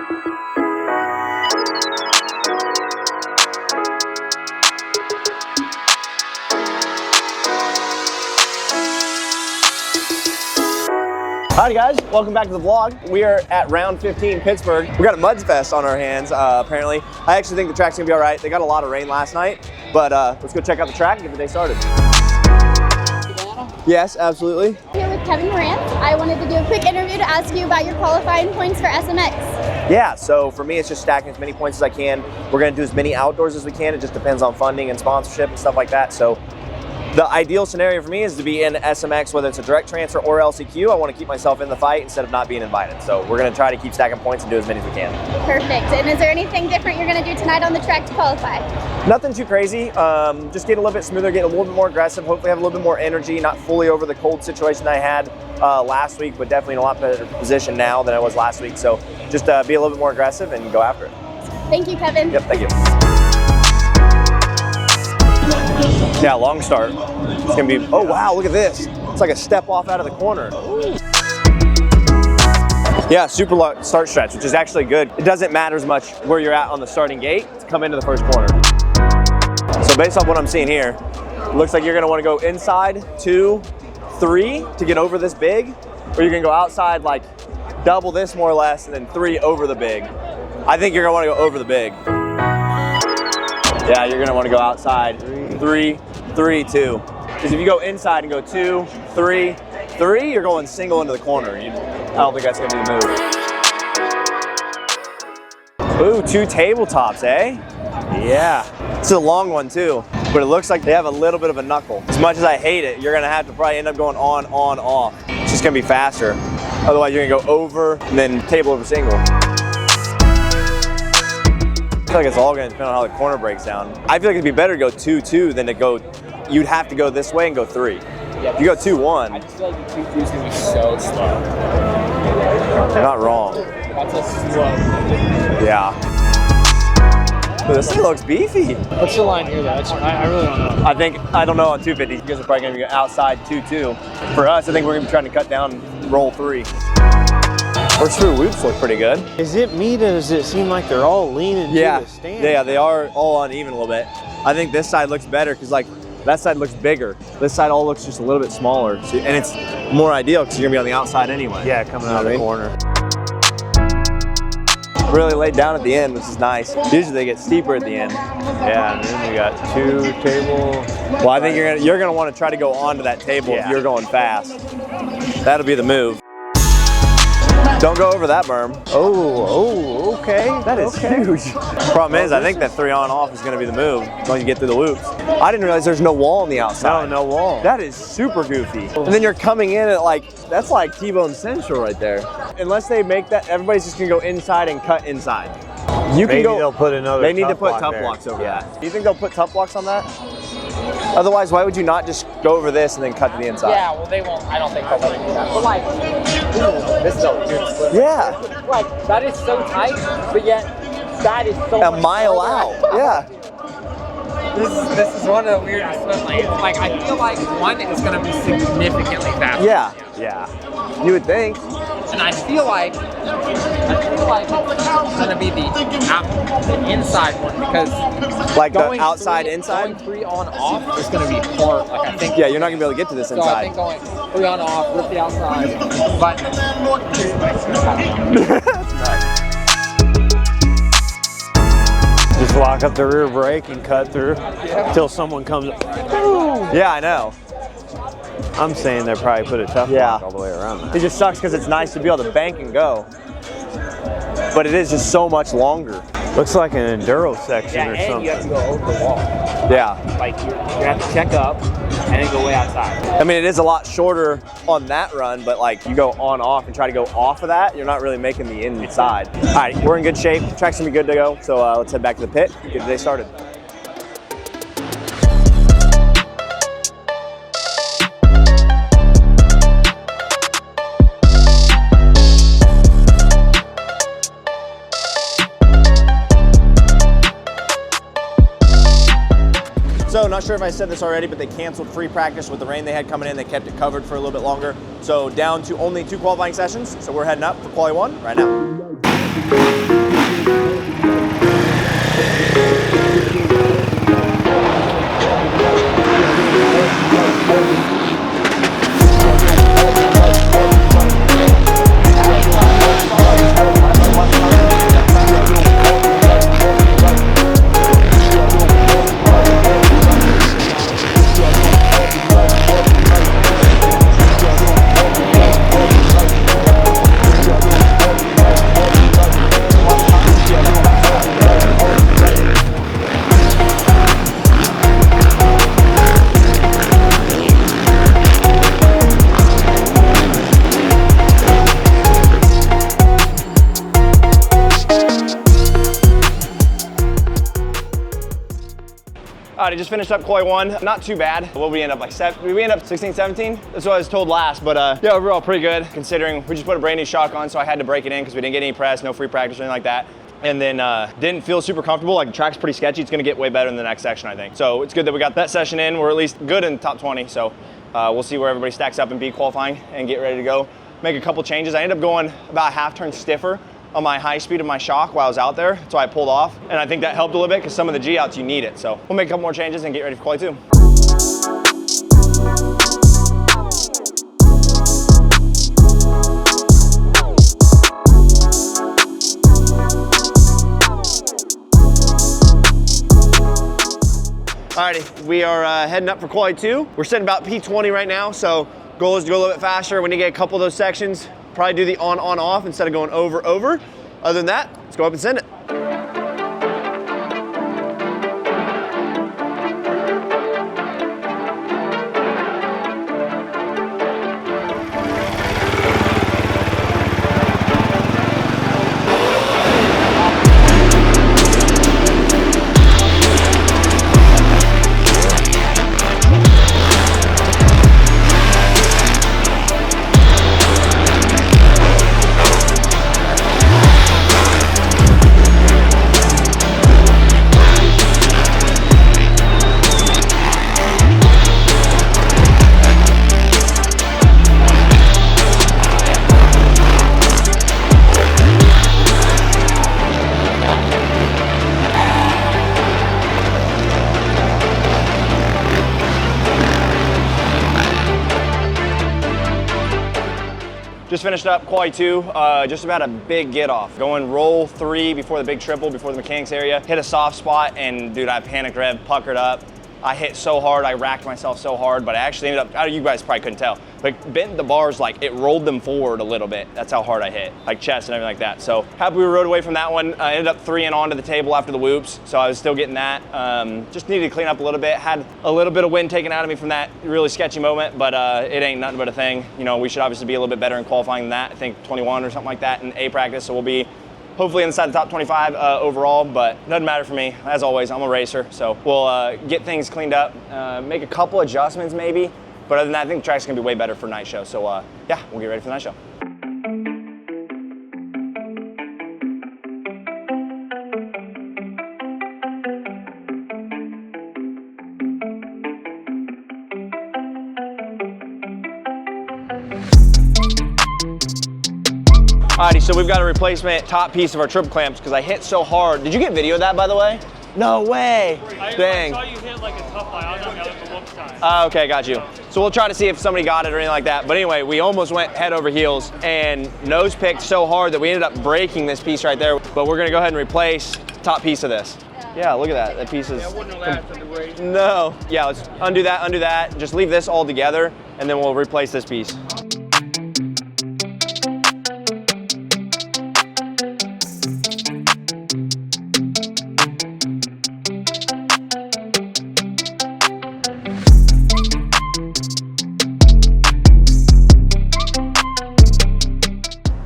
Howdy guys, welcome back to the vlog. We are at round 15 Pittsburgh. We got a mud fest on our hands, apparently. I actually think the track's gonna be all right. They got a lot of rain last night, but let's go check out the track and get the day started. Yes, absolutely. Here with Kevin Moranz. I wanted to do a quick interview to ask you about your qualifying points for SMX. Yeah, so for me, it's just stacking as many points as I can. We're gonna do as many outdoors as we can. It just depends on funding and sponsorship and stuff like that. So the ideal scenario for me is to be in SMX, whether it's a direct transfer or LCQ. I want to keep myself in the fight instead of not being invited. So we're going to try to keep stacking points and do as many as we can. Perfect. And is there anything different you're going to do tonight on the track to qualify? Nothing too crazy. Just get a little bit smoother, get a little bit more aggressive, hopefully have a little bit more energy, not fully over the cold situation I had last week, but definitely in a lot better position now than I was last week. So just be a little bit more aggressive and go after it. Thank you, Kevin. Yep, thank you. Yeah, long start. It's gonna be, oh wow, look at this. It's like a step off out of the corner. Ooh. Yeah, super long start stretch, which is actually good. It doesn't matter as much where you're at on the starting gate to come into the first corner. So based on what I'm seeing here, it looks like you're gonna wanna go inside 2, 3 to get over this big, or you're gonna go outside like double this more or less, and then 3 over the big. I think you're gonna wanna go over the big. Yeah, you're gonna wanna go outside 3, 3, 2. Because if you go inside and go 2, 3, 3, you're going single into the corner. I don't think that's gonna be the move. Ooh, 2 tabletops, eh? Yeah, it's a long one too, but it looks like they have a little bit of a knuckle. As much as I hate it, you're gonna have to probably end up going on, off. It's just gonna be faster. Otherwise, you're gonna go over and then table over single. I feel like it's all going to depend on how the corner breaks down. I feel like it'd be better to go 2-2 than to go, you'd have to go this way and go 3. Yeah, if you go 2-1. I just feel like the 2-2 is going to be so slow. You're not wrong. That's a slow. Yeah. But this thing looks beefy. What's the line here though? I really don't know. I don't know on 250. You guys are probably going to be outside 2-2. For us, I think we're going to be trying to cut down and roll 3. First through loops look pretty good. Is it me, or does it seem like they're all leaning to the stand? Yeah, they are all uneven a little bit. I think this side looks better because like that side looks bigger. This side all looks just a little bit smaller. So, and it's more ideal because you're gonna be on the outside anyway. Yeah, coming out of the corner. Really laid down at the end, which is nice. Usually they get steeper at the end. Yeah, and then you got 2 table. Well, I think you're gonna want to try to go onto that table if you're going fast. That'll be the move. Don't go over that berm. Oh, okay. That is huge. Problem is, I think that 3 on off is going to be the move when you get through the loops. I didn't realize there's no wall on the outside. No wall. That is super goofy. And then you're coming in at like, that's like T-Bone Central right there. Unless they make that, everybody's just going to go inside and cut inside. Maybe they'll put another They need to put tough blocks over that. Do you think they'll put tough blocks on that? Otherwise, why would you not just go over this and then cut to the inside? Yeah, well, they won't. I don't think they'll let me do that. But like, this is a weird split. Yeah. Like, that is so tight, but yet that is so a mile out. Yeah. This is one of the weirdest split lanes. Like, I feel like one is going to be significantly faster. Yeah. You would think. And I feel like it's going to be the inside one because like the outside inside? Going 3 on off is going to be hard. Like, I think. Yeah, you're not going to be able to get to this inside. So I think going 3 on off with the outside. But that's nice. Just lock up the rear brake and cut through until someone comes up. Yeah, I know. I'm saying they probably put a tough block all the way around. It just sucks because it's nice to be able to bank and go. But it is just so much longer. Looks like an enduro section or something. And you have to go over the wall. Yeah. Like you have to check up and then go way outside. I mean, it is a lot shorter on that run, but like you go on off and try to go off of that, you're not really making the inside. All right, we're in good shape. Track's gonna be good to go. So let's head back to the pit, get the day started. So, not sure if I said this already, but they canceled free practice with the rain they had coming in. They kept it covered for a little bit longer. So down to only 2 qualifying sessions. So we're heading up for quali 1 right now. Alright, I just finished up Koi 1. Not too bad. What we end up like we end up 16, 17? That's what I was told last, but yeah, overall pretty good considering we just put a brand new shock on, so I had to break it in because we didn't get any press, no free practice or anything like that. And then didn't feel super comfortable. Like the track's pretty sketchy. It's gonna get way better in the next section, I think. So it's good that we got that session in. We're at least good in the top 20. So we'll see where everybody stacks up in B qualifying and get ready to go. Make a couple changes. I ended up going about a half turn stiffer on my high speed of my shock while I was out there. So I pulled off. And I think that helped a little bit because some of the G outs, you need it. So we'll make a couple more changes and get ready for Quali 2. Alrighty, we are heading up for Quali 2. We're sitting about P20 right now, so goal is to go a little bit faster. When you get a couple of those sections, probably do the on-off instead of going over. Other than that, let's go up and send it. Just finished up Quali 2, just about a big get off. Going roll 3 before the big triple, before the mechanics area. Hit a soft spot and dude, I panicked rev, puckered up. I hit so hard, I racked myself so hard, but I actually ended up, you guys probably couldn't tell, but bent the bars like it rolled them forward a little bit. That's how hard I hit, like chest and everything like that. So happy we rode away from that one. I ended up 3 and onto the table after the whoops, so I was still getting that. Just needed to clean up a little bit. Had a little bit of wind taken out of me from that really sketchy moment, but it ain't nothing but a thing. You know, we should obviously be a little bit better in qualifying than that. I think 21 or something like that in A practice, so we'll be hopefully inside the top 25 overall, but doesn't matter for me. As always, I'm a racer, so we'll get things cleaned up, make a couple adjustments maybe, but other than that, I think the track's gonna be way better for night show. So yeah, we'll get ready for the night show. Alrighty, so we've got a replacement top piece of our triple clamps because I hit so hard. Did you get video of that, by the way? No way. Dang. I saw you hit like a tough line. I was on the other whoop side. Okay, got you. So we'll try to see if somebody got it or anything like that. But anyway, we almost went head over heels and nose picked so hard that we ended up breaking this piece right there. But we're gonna go ahead and replace the top piece of this. Yeah, look at that. That piece is. Yeah, I wouldn't have lasted the race. No. Yeah, let's undo that. Just leave this all together and then we'll replace this piece.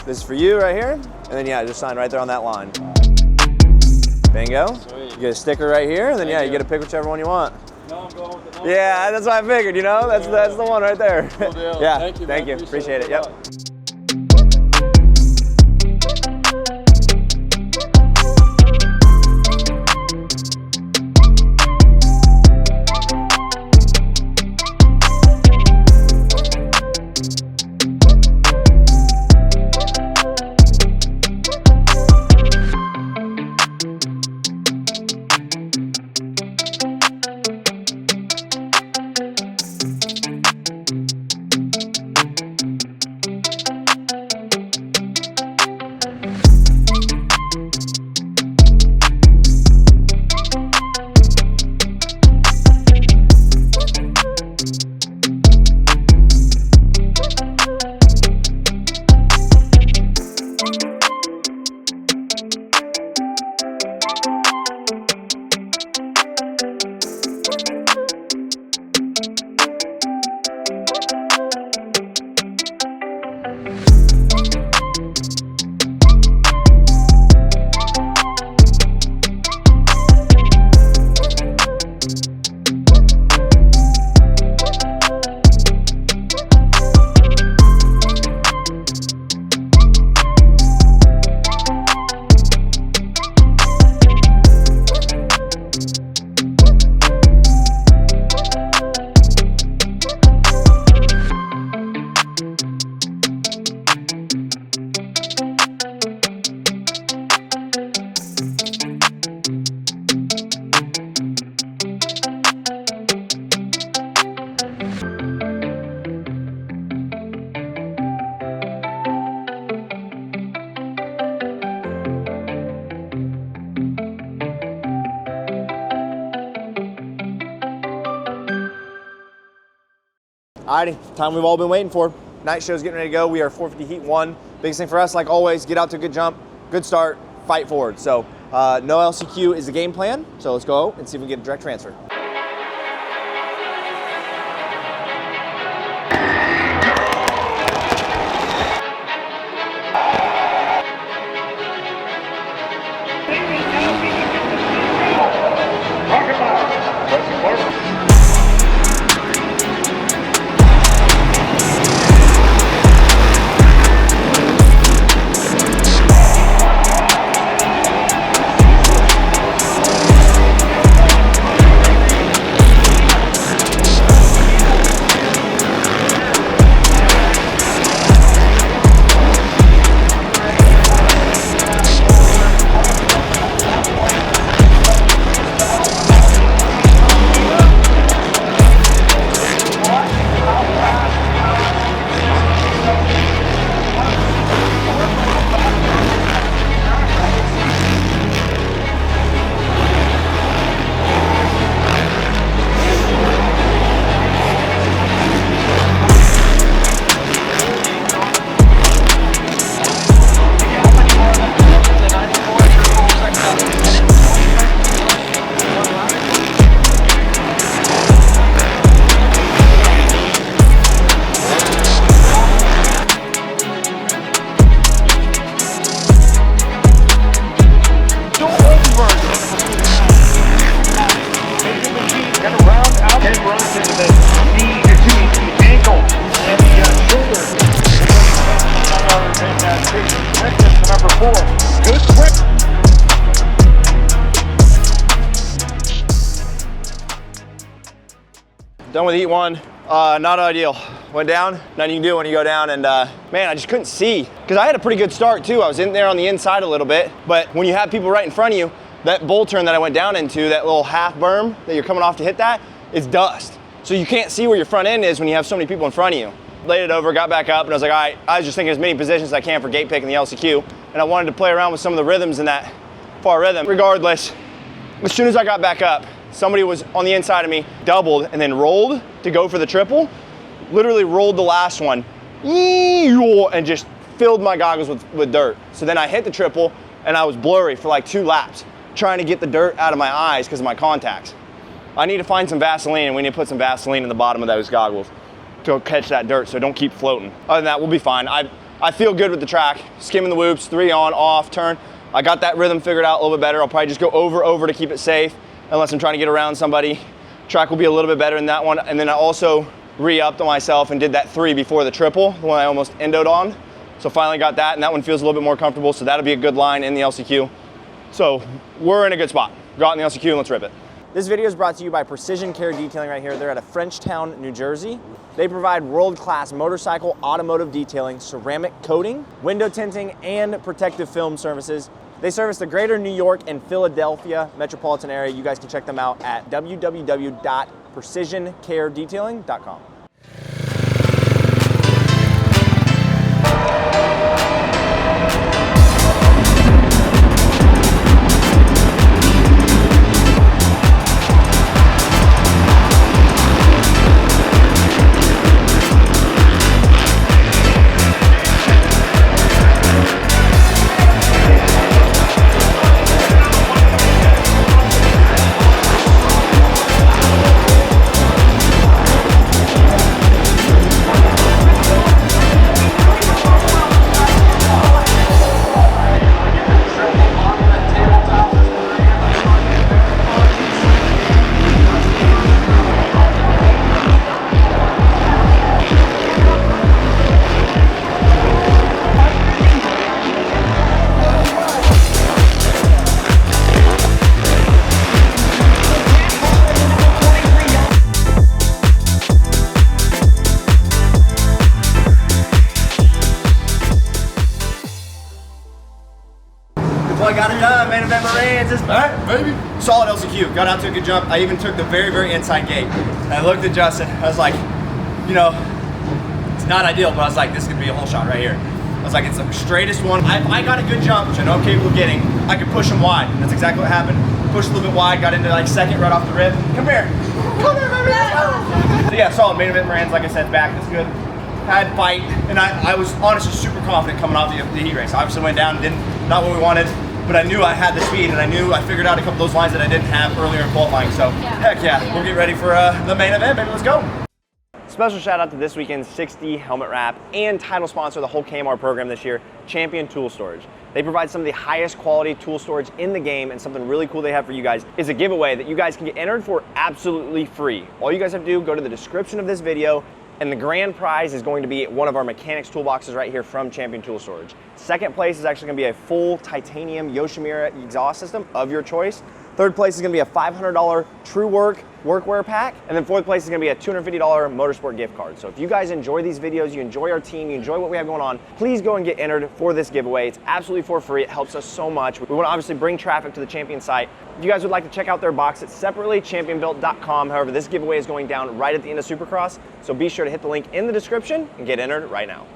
This is for you right here, and then yeah, just sign right there on that line. Bingo. Sweet. You get a sticker right here, and then yeah, you get to pick whichever one you want. No, I'm going with the Yeah, that's what I figured, you know? That's the one right there. Cool deal. Yeah, Thank you. Appreciate it. Yep. Alrighty, time we've all been waiting for. Night show's getting ready to go. We are 450 heat 1. Biggest thing for us, like always, get out to a good jump, good start, fight forward. So no LCQ is the game plan. So let's go and see if we can get a direct transfer. Done with heat 1, not ideal. Went down, nothing you can do when you go down, and man, I just couldn't see. Because I had a pretty good start too. I was in there on the inside a little bit, but when you have people right in front of you, that bull turn that I went down into, that little half berm that you're coming off to hit that, is dust. So you can't see where your front end is when you have so many people in front of you. Laid it over, got back up, and I was like, all right, I was just thinking as many positions as I can for gate pick in the LCQ, and I wanted to play around with some of the rhythms in that far rhythm. Regardless, as soon as I got back up, somebody was on the inside of me, doubled, and then rolled to go for the triple. Literally rolled the last one, and just filled my goggles with dirt. So then I hit the triple, and I was blurry for like 2 laps, trying to get the dirt out of my eyes because of my contacts. I need to find some Vaseline, and we need to put some Vaseline in the bottom of those goggles to catch that dirt so it don't keep floating. Other than that, we'll be fine. I feel good with the track. Skimming the whoops, 3 on, off, turn. I got that rhythm figured out a little bit better. I'll probably just go over to keep it safe, unless I'm trying to get around somebody. Track will be a little bit better than that one. And then I also re-upped on myself and did that 3 before the triple, the one I almost endoed on. So finally got that, and that one feels a little bit more comfortable, so that'll be a good line in the LCQ. So we're in a good spot. Go out in the LCQ and let's rip it. This video is brought to you by Precision Care Detailing right here. They're out of Frenchtown, New Jersey. They provide world-class motorcycle automotive detailing, ceramic coating, window tinting, and protective film services. They service the greater New York and Philadelphia metropolitan area. You guys can check them out at www.precisioncaredetailing.com. Well, I got it done, main event Moranz. Alright, baby. Solid LCQ, got out to a good jump. I even took the very, very inside gate. And I looked at Justin, I was like, you know, it's not ideal, but I was like, this could be a whole shot right here. I was like, it's the straightest one. If I got a good jump, which I know I'm capable of getting, I could push him wide. That's exactly what happened. Pushed a little bit wide, got into like second right off the rip. Come here. Come here, baby. Let's go. yeah, solid main event. Moranz, like I said, back is good. Had fight, and I was honestly super confident coming off the heat race. Obviously went down, not what we wanted, but I knew I had the speed, and I figured out a couple of those lines that I didn't have earlier in qualifying. So heck yeah, we'll get ready for the main event, baby. Let's go. Special shout out to this weekend's 60 helmet wrap and title sponsor of the whole KMR program this year, Champion Tool Storage. They provide some of the highest quality tool storage in the game, and something really cool they have for you guys is a giveaway that you guys can get entered for absolutely free. All you guys have to do, go to the description of this video, and the grand prize is going to be one of our mechanics toolboxes right here from Champion Tool Storage. Second place is actually going to be a full titanium Yoshimura exhaust system of your choice. Third place is going to be a $500 True Work workwear pack. And then fourth place is going to be a $250 motorsport gift card. So if you guys enjoy these videos, you enjoy our team, you enjoy what we have going on, please go and get entered for this giveaway. It's absolutely for free. It helps us so much. We want to obviously bring traffic to the Champion site. If you guys would like to check out their box, it's separately, championbuilt.com. However, this giveaway is going down right at the end of Supercross. So be sure to hit the link in the description and get entered right now.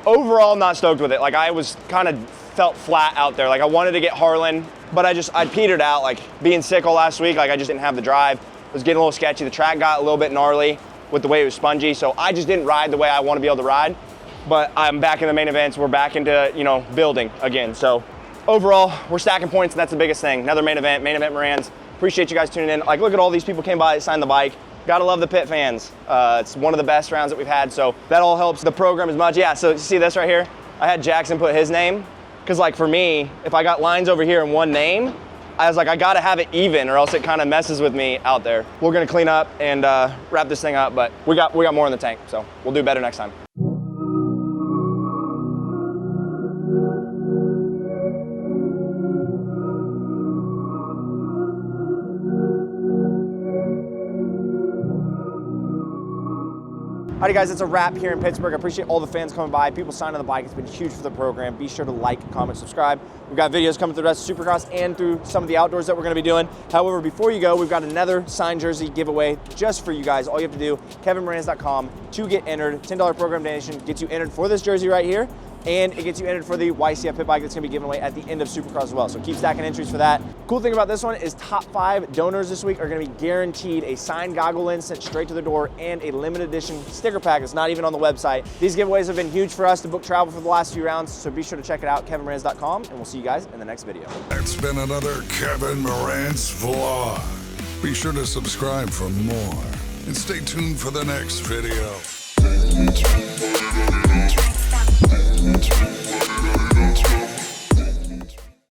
Overall, not stoked with it. Like, I was kind of felt flat out there. Like, I wanted to get Harlan, but I petered out. Like, being sick all last week, like, I just didn't have the drive. It was getting a little sketchy. The track got a little bit gnarly with the way it was spongy, so I just didn't ride the way I want to be able to ride. But I'm back in the main events. We're back into, you know, building again. So overall, we're stacking points, and that's the biggest thing. Another main event Moranz. Appreciate you guys tuning in. Like, look at all these people came by, signed the bike. Gotta love the pit fans. It's one of the best rounds that we've had, so that all helps the program as much. Yeah, so you see this right here? I had Jackson put his name, because like for me, if I got lines over here in one name, I was like, I gotta have it even or else it kind of messes with me out there. We're gonna clean up and wrap this thing up, but we got more in the tank, so we'll do better next time. Alrighty guys, it's a wrap here in Pittsburgh. I appreciate all the fans coming by, people signing the bike. It's been huge for the program. Be sure to like, comment, subscribe. We've got videos coming through the rest of Supercross and through some of the outdoors that we're gonna be doing. However, before you go, we've got another signed jersey giveaway just for you guys. All you have to do, kevinmoranz.com to get entered. $10 program donation gets you entered for this jersey right here. And it gets you entered for the YCF PITBIKE that's gonna be given away at the end of Supercross as well. So keep stacking entries for that. Cool thing about this one is top 5 donors this week are gonna be guaranteed a signed goggle lens sent straight to the door and a limited edition sticker pack that's not even on the website. These giveaways have been huge for us to book travel for the last few rounds, so be sure to check it out, kevinmoranz.com, and we'll see you guys in the next video. It's been another Kevin Moranz vlog. Be sure to subscribe for more and stay tuned for the next video.